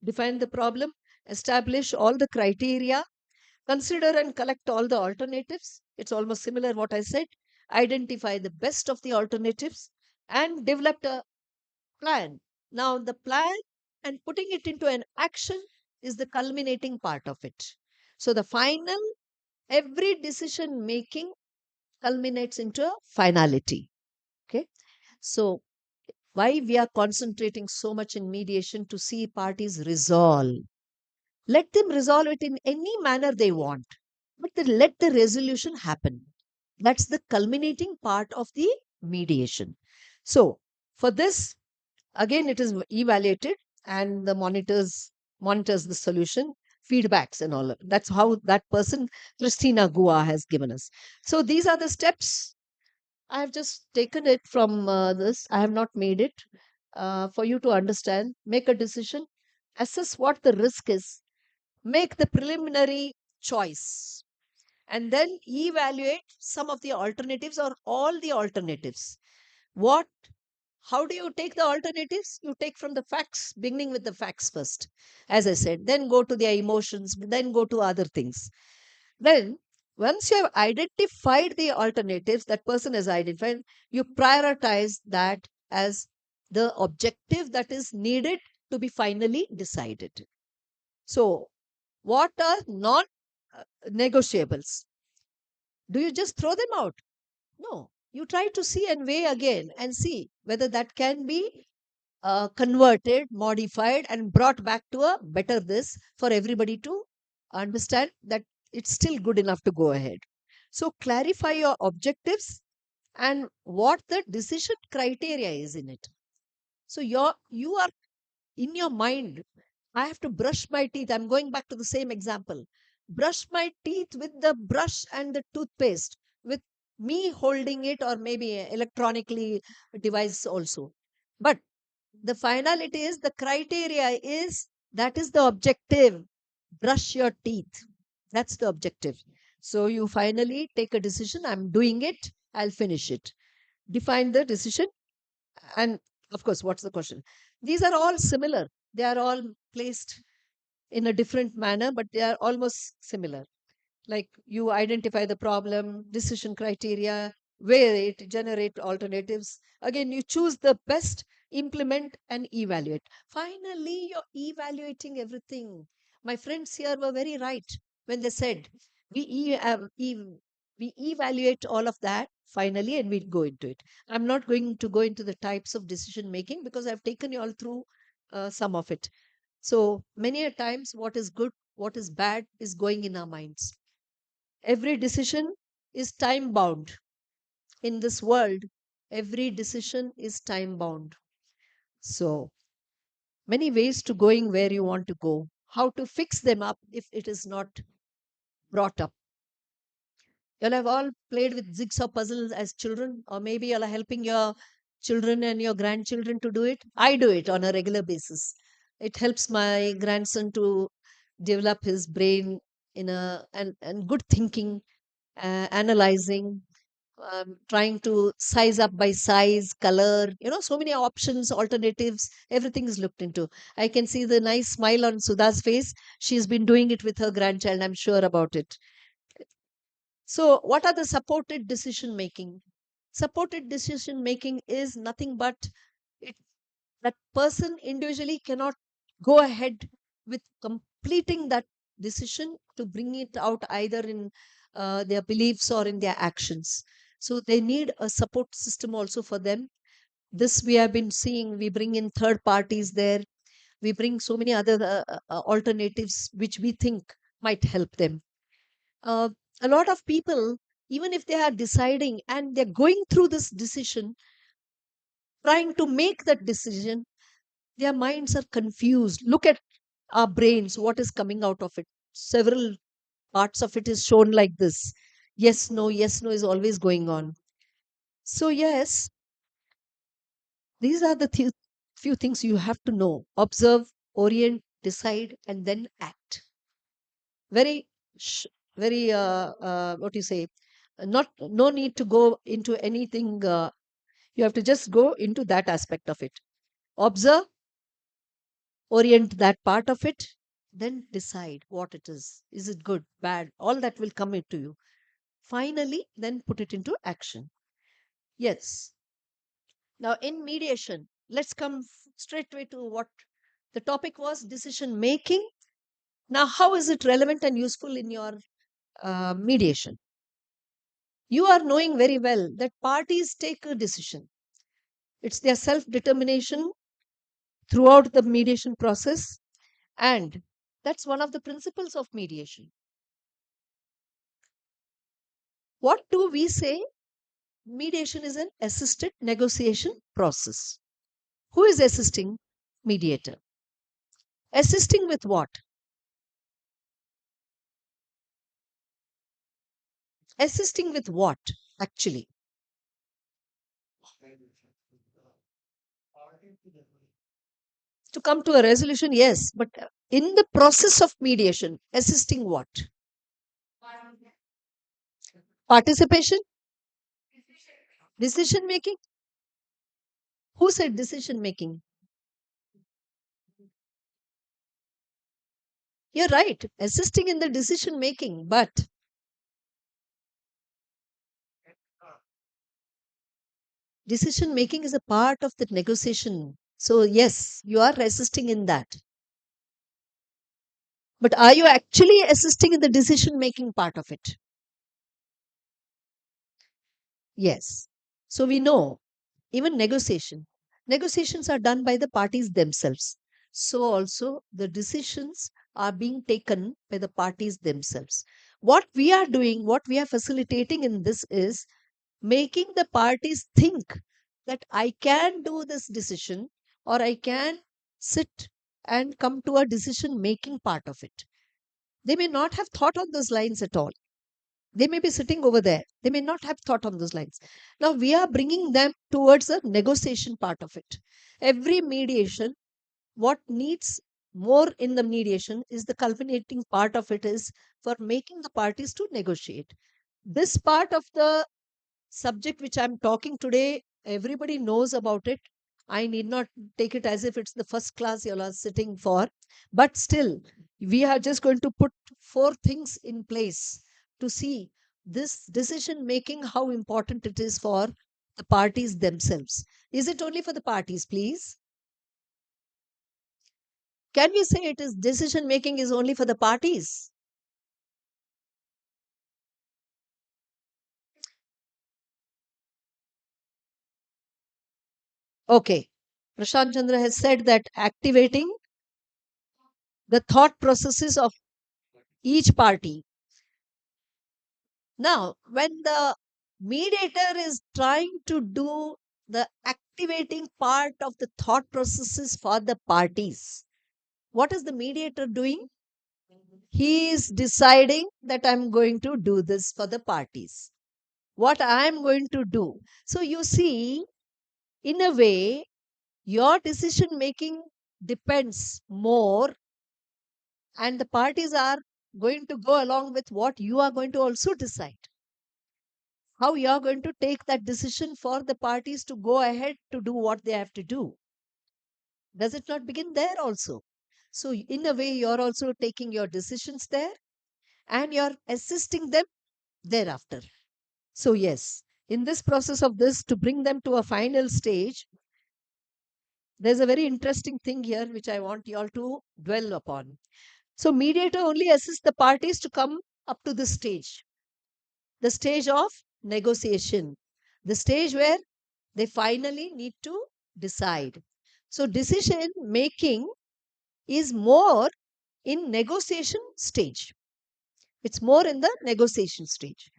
define the problem, establish all the criteria, consider and collect all the alternatives. It's almost similar what I said. Identify the best of the alternatives and develop a plan. Now, the plan and putting it into an action is the culminating part of it. So, the final, every decision making culminates into a finality. Okay. So, why we are concentrating so much in mediation to see parties resolve. Let them resolve it in any manner they want, but then let the resolution happen. That's the culminating part of the mediation. So, for this, again, it is evaluated and the monitors the solution, feedbacks and all. That's how that person, Christina Gua, has given us. So, these are the steps. I have just taken it from this. I have not made it for you to understand. Make a decision, assess what the risk is, make the preliminary choice, and then evaluate some of the alternatives or all the alternatives. What, how do you take the alternatives? You take from the facts, beginning with the facts first, as I said, then go to their emotions, then go to other things. Then, once you have identified the alternatives, that person has identified, you prioritize that as the objective that is needed to be finally decided. So, what are non negotiables? Do you just throw them out? No. You try to see and weigh again and see whether that can be converted, modified, and brought back to a better this for everybody to understand that it's still good enough to go ahead. So, clarify your objectives and what the decision criteria is in it. So, you are in your mind, I have to brush my teeth. I'm going back to the same example. Brush my teeth with the brush and the toothpaste, with me holding it or maybe electronically device also. But the finality is, the criteria is, that is the objective. Brush your teeth. That's the objective. So you finally take a decision. I'm doing it. I'll finish it. Define the decision. And of course, what's the question? These are all similar. They are all placed in a different manner, but they are almost similar. Like, you identify the problem, decision criteria, weigh it, generate alternatives. Again, you choose the best, implement and evaluate. Finally, you're evaluating everything. My friends here were very right when they said we evaluate all of that finally and we go into it. I'm not going to go into the types of decision making because I've taken you all through some of it. So many a times, what is good, what is bad is going in our minds. Every decision is time bound. In this world, every decision is time bound. So, many ways to going where you want to go. How to fix them up if it is not brought up. You'll have all played with jigsaw puzzles as children, or maybe you're helping your children and your grandchildren to do it. I do it on a regular basis. It helps my grandson to develop his brain in and good thinking, analyzing, trying to size up by size, color, so many options, alternatives, everything is looked into. I can see the nice smile on Sudha's face. She's been doing it with her grandchild, I'm sure about it. So, what are the supported decision making? Supported decision making is nothing but it, that person individually cannot go ahead with completing that decision to bring it out either in their beliefs or in their actions. So they need a support system also for them. This we have been seeing. We bring in third parties there. We bring so many other alternatives which we think might help them. Uh, a lot of people, even if they are deciding and they're going through this decision, trying to make that decision, their minds are confused. Look at our brains, what is coming out of it. Several parts of it is shown like this. Yes, no is always going on. So, yes, these are the few things you have to know: observe, orient, decide, and then act. Very, very, what do you say? Not, no need to go into anything. You have to just go into that aspect of it. Observe, orient that part of it, then decide what it is. Is it good, bad? All that will come into you. Finally, then put it into action. Yes. Now, in mediation, let's come straightway to what the topic was, decision making. Now, how is it relevant and useful in your mediation? You are knowing very well that parties take a decision. It's their self determination throughout the mediation process, and that's one of the principles of mediation. What do we say? Mediation is an assisted negotiation process. Who is assisting? Mediator. Assisting with what? Assisting with what, actually? To come to a resolution, yes, but in the process of mediation, assisting what? Participation? Decision making? Who said decision making? You're right, assisting in the decision making, but decision making is a part of the negotiation. So, yes, you are assisting in that. But are you actually assisting in the decision making part of it? Yes. So, we know even negotiations are done by the parties themselves. So, also the decisions are being taken by the parties themselves. What we are doing, what we are facilitating in this is making the parties think that I can do this decision, or I can sit and come to a decision making part of it. They may not have thought on those lines at all. They may be sitting over there. They may not have thought on those lines. Now we are bringing them towards the negotiation part of it. Every mediation, what needs more in the mediation is the culminating part of it is for making the parties to negotiate. This part of the subject which I'm talking today, everybody knows about it. I need not take it as if it's the first class you are sitting for, but still, we are just going to put four things in place to see this decision making, how important it is for the parties themselves. Is it only for the parties, please? Can we say it is decision making is only for the parties? Okay. Prashant Chandra has said that activating the thought processes of each party. Now, when the mediator is trying to do the activating part of the thought processes for the parties, what is the mediator doing? He is deciding that I'm going to do this for the parties. What I am going to do. So, you see, in a way, your decision making depends more, and the parties are going to go along with what you are going to also decide. How you are going to take that decision for the parties to go ahead to do what they have to do. Does it not begin there also? So, in a way, you're also taking your decisions there and you're assisting them thereafter. So, yes, in this process of this, to bring them to a final stage, there's a very interesting thing here which I want you all to dwell upon. So, mediator only assists the parties to come up to this stage, the stage of negotiation, the stage where they finally need to decide. So, decision making is more in negotiation stage. It's more in the negotiation stage.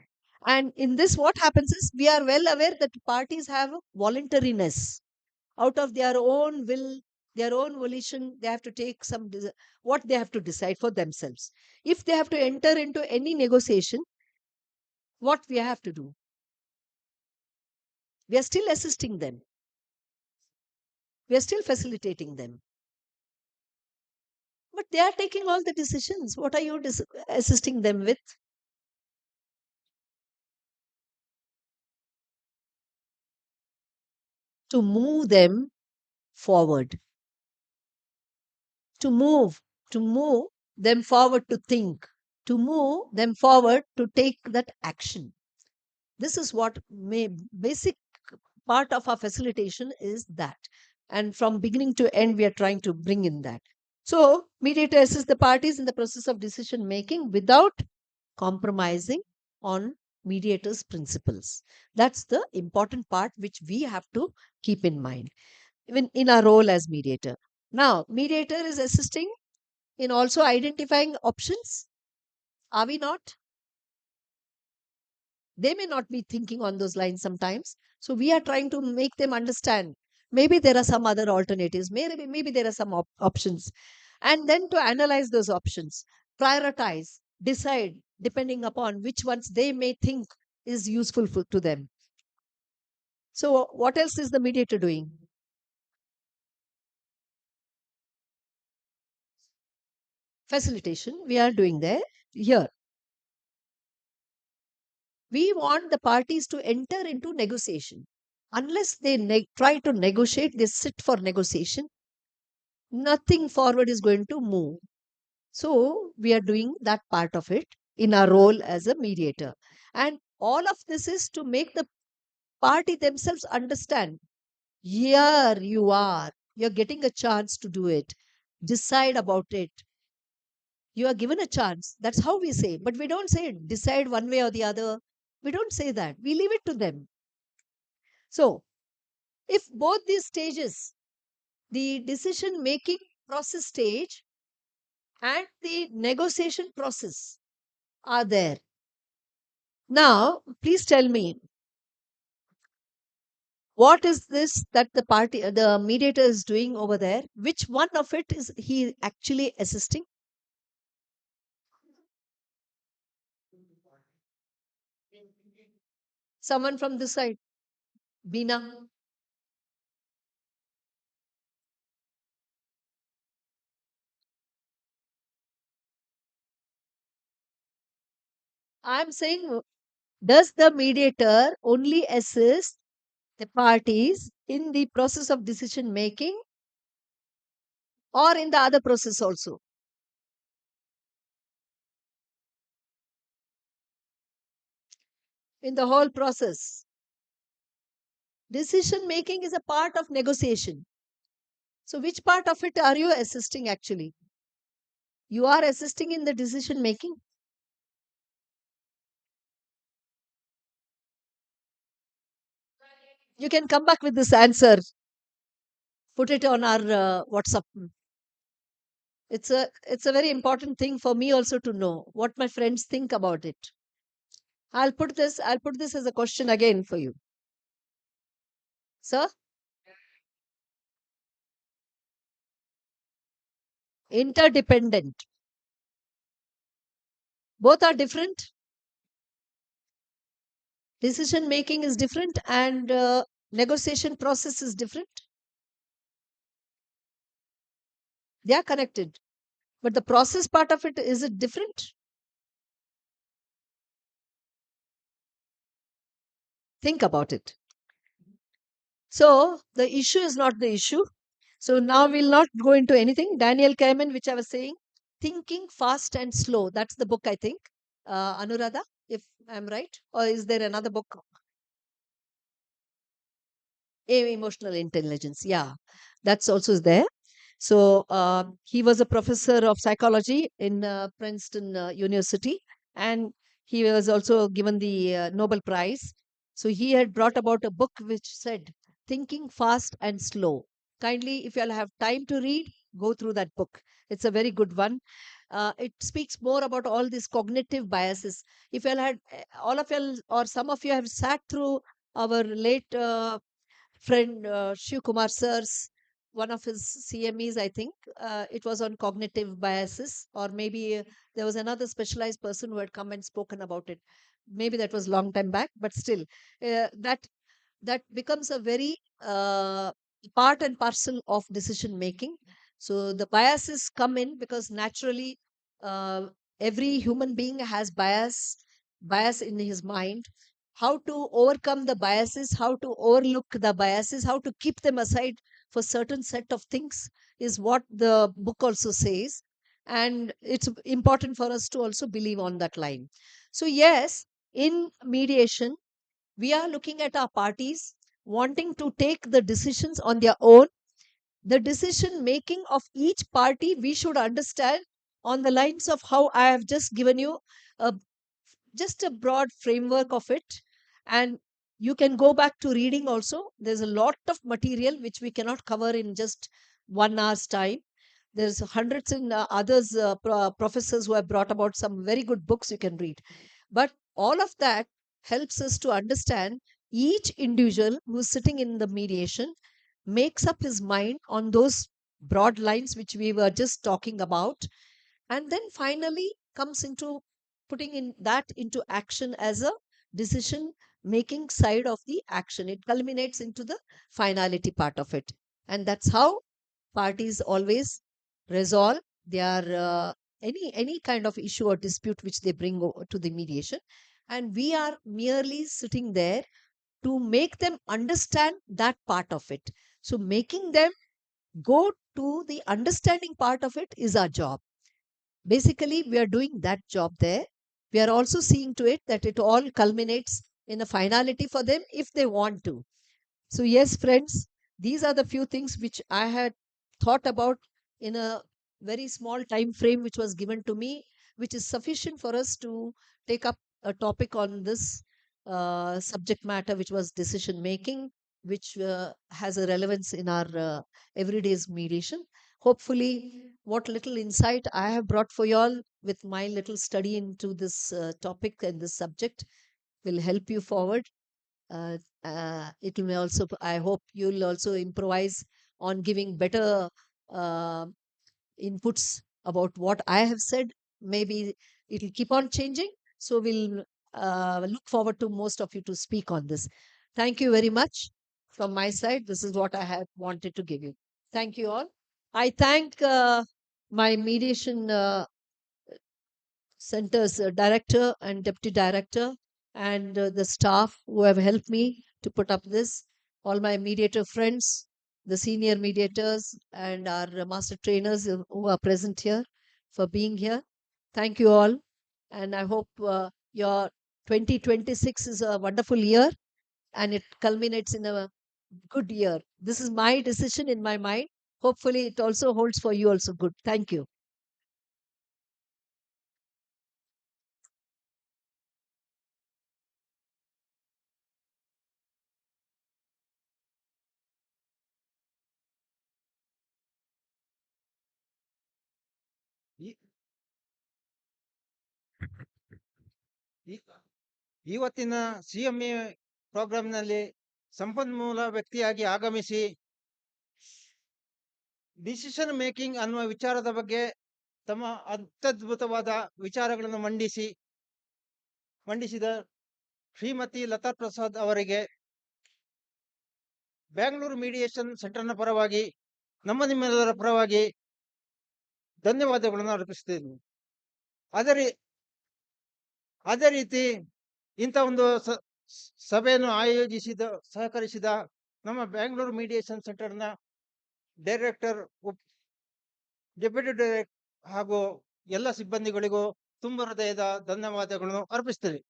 And in this, what happens is we are well aware that parties have voluntariness out of their own will, their own volition. They have to take what they have to decide for themselves. If they have to enter into any negotiation, what we have to do? We are still assisting them. We are still facilitating them. But they are taking all the decisions. What are you assisting them with? To move them forward. to move them forward to think, to move them forward to take that action. This is what basic part of our facilitation is that. And from beginning to end, we are trying to bring in that. So, mediator assists the parties in the process of decision making without compromising on mediator's principles. That's the important part which we have to keep in mind, even in our role as mediator. Now, mediator is assisting in also identifying options. Are we not? They may not be thinking on those lines sometimes. So we are trying to make them understand. Maybe there are some other alternatives. Maybe there are some options. And then to analyze those options, prioritize, decide, depending upon which ones they may think is useful to them. So what else is the mediator doing? Facilitation, we are doing there. Here, we want the parties to enter into negotiation. Unless they try to negotiate, they sit for negotiation, nothing forward is going to move. So we are doing that part of it in our role as a mediator. And all of this is to make the party themselves understand, here you are, you're getting a chance to do it, decide about it. You are given a chance. That's how we say. But we don't say decide one way or the other. We don't say that. We leave it to them. So if both these stages, the decision making process stage and the negotiation process, are there, now please tell me, what is this that the mediator is doing over there? Which one of it is he actually assisting? Someone from this side, Bina. I'm saying, does the mediator only assist the parties in the process of decision making or in the other process also? In the whole process. Decision making is a part of negotiation. So, which part of it are you assisting actually? You are assisting in the decision making. You can come back with this answer. Put it on our WhatsApp. It's a very important thing for me also to know what my friends think about it. I'll put this as a question again for you. Sir? Interdependent. Both are different. Decision making is different and negotiation process is different. They are connected. But the process part of it, is it different? Think about it. So the issue is not the issue. So now we'll not go into anything. Daniel Kahneman, which I was saying, Thinking Fast and Slow. That's the book, I think. Anuradha, if I'm right. Or is there another book? Emotional Intelligence. Yeah, that's also there. So he was a professor of psychology in Princeton University, and he was also given the Nobel Prize. So he had brought about a book which said Thinking Fast and Slow. Kindly, if you all have time to read, go through that book. It's a very good one. It speaks more about all these cognitive biases. If you all had, all of you or some of you have sat through our late friend Shiv Kumar sir's one of his CMEs, I think. It was on cognitive biases, or maybe there was another specialized person who had come and spoken about it. Maybe that was long time back, but still, that becomes a very part and parcel of decision making. So the biases come in because naturally, uh, every human being has bias in his mind. How to overcome the biases, how to overlook the biases, how to keep them aside for certain set of things, is what the book also says. And it's important for us to also believe on that line. So, yes, in mediation, we are looking at our parties wanting to take the decisions on their own. The decision making of each party we should understand on the lines of how I have just given you a just a broad framework of it. And you can go back to reading also. There's a lot of material which we cannot cover in just 1 hour's time. There's hundreds and others professors who have brought about some very good books you can read. But all of that helps us to understand each individual who's sitting in the mediation makes up his mind on those broad lines which we were just talking about, and then finally comes into putting in that into action as a decision making side of the action. It culminates into the finality part of it, and that's how parties always resolve their any kind of issue or dispute which they bring to the mediation. And we are merely sitting there to make them understand that part of it. So making them go to the understanding part of it is our job. Basically, we are doing that job there. We are also seeing to it that it all culminates in a finality for them if they want to. So, yes, friends, these are the few things which I had thought about in a very small time frame which was given to me, which is sufficient for us to take up a topic on this subject matter, which was decision making, which has a relevance in our everyday's mediation. Hopefully, what little insight I have brought for you all with my little study into this topic and this subject will help you forward. It will also, I hope you'll also improvise on giving better uh, inputs about what I have said. Maybe it'll keep on changing. So we'll look forward to most of you to speak on this. Thank you very much from my side. This is what I have wanted to give you. Thank you all. I thank my mediation center's director and deputy director, and the staff who have helped me to put up this, all my mediator friends, the senior mediators, and our master trainers who are present here for being here. Thank you all. And I hope your 2026 is a wonderful year and it culminates in a good year. This is my decision in my mind. Hopefully, it also holds for you also good. Thank you. ಈ- ಈ- ಇವತ್ತಿನ CMA ಪ್ರೋಗ್ರಾಂನಲ್ಲಿ ಸಂಪನ್ಮೂಲ ವ್ಯಕ್ತಿಯಾಗಿ ಆಗಮಿಸಿ decision making ಅನ್ನುವ ವಿಚಾರದ ಬಗ್ಗೆ ತಮ್ಮ ಅತ್ಯದ್ಭುತವಾದ ವಿಚಾರಗಳನ್ನು ಮಂಡಿಸಿದ ಶ್ರೀಮತಿ ಲತಾ ಪ್ರಸಾದ್ ಅವರಿಗೆ ಬ್ಯಾಂಗ್ಳೂರು ಮೀಡಿಯೇಷನ್ ಸೆಂಟರ್ನ ಪರವಾಗಿ ನಿಮ್ಮೆಲ್ಲರ ಪರವಾಗಿ ಧನ್ಯವಾದಗಳನ್ನು ಅರ್ಪಿಸುತ್ತೇನೆ. ಅದೇ ರೀತಿ ಇಂಥ ಒಂದು ಸಭೆಯನ್ನು ಸಹಕರಿಸಿದ ನಮ್ಮ ಬ್ಯಾಂಗ್ಳೂರು ಮೀಡಿಯೇಷನ್ ಸೆಂಟರ್ನ ಡೈರೆಕ್ಟರ್, ಡೆಪ್ಯೂಟಿ ಡೈರೆಕ್ಟರ್ ಹಾಗೂ ಎಲ್ಲ ಸಿಬ್ಬಂದಿಗಳಿಗೂ ತುಂಬ ಹೃದಯದ ಧನ್ಯವಾದಗಳನ್ನು ಅರ್ಪಿಸ್ತೇವೆ.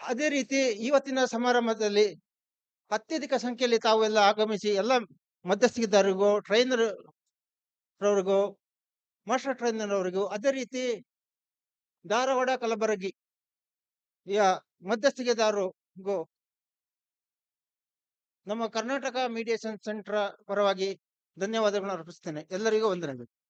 ಅದೇ ರೀತಿ ಇವತ್ತಿನ ಸಮಾರಂಭದಲ್ಲಿ ಅತ್ಯಧಿಕ ಸಂಖ್ಯೆಯಲ್ಲಿ ತಾವೆಲ್ಲ ಆಗಮಿಸಿ ಎಲ್ಲ ಮಧ್ಯಸ್ಥಿಕೆದಾರರಿಗೂ, ಟ್ರೈನರ್ ರವರಿಗೂ, ಮಾಸ್ಟರ್ ಟ್ರೈನರ್ ಅವರಿಗೂ, ಅದೇ ರೀತಿ ಧಾರವಾಡ ಕಲಬುರಗಿ ಮಧ್ಯಸ್ಥಿಕೆದಾರರಿಗೂ ನಮ್ಮ ಕರ್ನಾಟಕ ಮೀಡಿಯೇಷನ್ ಸೆಂಟರ್ ಪರವಾಗಿ ಧನ್ಯವಾದಗಳನ್ನು ಅರ್ಪಿಸ್ತೇನೆ. ಎಲ್ಲರಿಗೂ ವಂದನೆಗಳು.